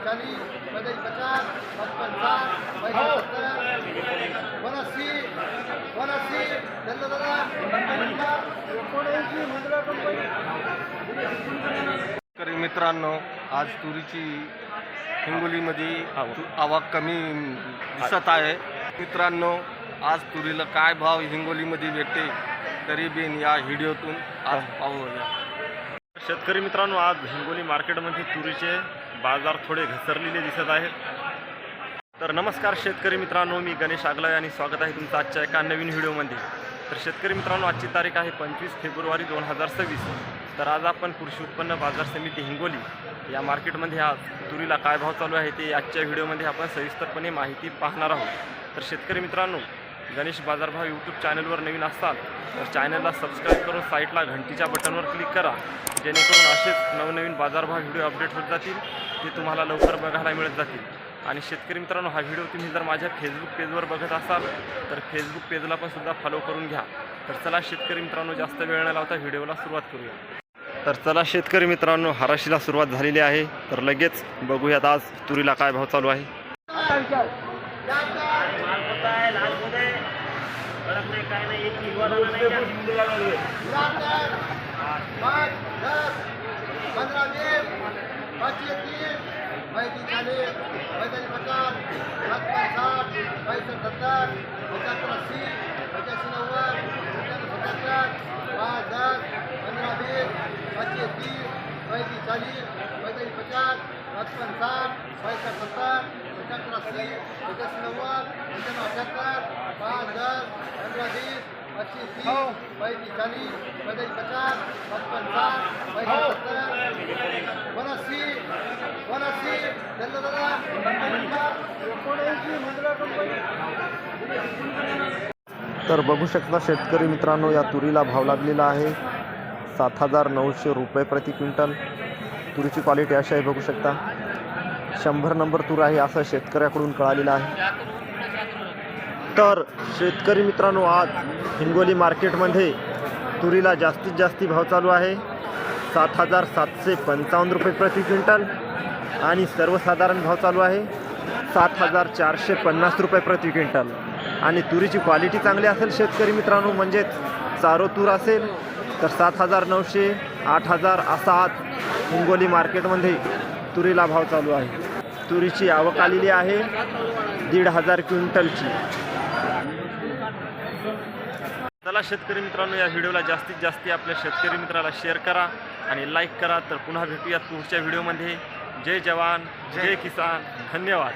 40, 45, 55, 70, 89, त्यांना दादा मित्रांनो, आज तुरीची हिंगोलीमध्ये आवक कमी दिसत आहे. मित्रांनो, आज तुरीला काय भाव हिंगोलीमध्ये भेटते करीबीन या व्हिडिओतून आज पाहूया. शेतकरी मित्रांनो, आज हिंगोली मार्केटमध्ये तुरीचे बाजार थोडे घसरलेले दिसत आहेत. तर नमस्कार शेतकरी मित्रांनो, मी गणेश आगलावे आणि स्वागत आहे तुमचं आजच्या एका नवीन व्हिडिओमध्ये. तर शेतकरी मित्रांनो, आजची तारीख आहे 25 फेब्रुवारी 2026. तर आज आपण कृषी उत्पन्न बाजार समिती हिंगोली या मार्केटमध्ये आज तुरीला काय भाव चालू आहे ते आजच्या व्हिडिओमध्ये आपण सविस्तरपणे माहिती पाहणार आहोत. तर शेतकरी मित्रांनो, गणेश बाजारभाव यूट्यूब चॅनलवर नवीन असाल तर चॅनलला सबस्क्राईब करून साईडला घंटीच्या बटनवर क्लिक करा, जेणेकरून असेच नवनवीन बाजारभाव व्हिडिओ अपडेट होत जातील, ते तुम्हाला लवकर बघायला मिळत जातील. आणि शेतकरी मित्रांनो, हा व्हिडिओ तुम्ही जर माझ्या फेसबुक पेजवर बघत असाल तर फेसबुक पेजला पण सुद्धा फॉलो करून घ्या. तर चला शेतकरी मित्रांनो, जास्त वेळ न लावता व्हिडिओला सुरुवात करूया. तर चला शेतकरी मित्रांनो, हराशीला सुरुवात झालेली आहे. तर लगेच बघूयात आज तुरीला काय भाव चालू आहे. तर बघू शकता शेतकरी मित्रांनो, या तुरीला भाव लागलेला आहे 7,900 रुपये प्रति क्विंटल. तुरीची क्वालिटी अशी आहे, बघू शकता 100 नंबर तूर आहे असं शेतकऱ्याकडून कळालेलं आहे. तर शेतकरी मित्रांनो, आज हिंगोली मार्केटमध्ये तुरीला जास्तीत जास्त भाव चालू आहे 7,755 रुपये प्रति क्विंटल आणि सर्वसाधारण भाव चालू आहे 7,450 रुपये प्रति क्विंटल. आणि तुरीची क्वालिटी चांगली असेल शेतकरी मित्रांनो, म्हणजेच चारो तूर असेल तर 7,900, 8,000 असा आज हिंगोली मार्केटमध्ये तुरीला भाव चालू आहे. तुरीची आवक आलेली आहे 1,500 क्विंटलची. चला शेतकरी मित्रांनो, या व्हिडिओला जास्तीत जास्त आपल्या शेतकरी मित्राला शेअर करा आणि लाईक करा. तर पुन्हा भेटूयात पुढच्या व्हिडिओमध्ये. जय जवान, जय किसान, धन्यवाद.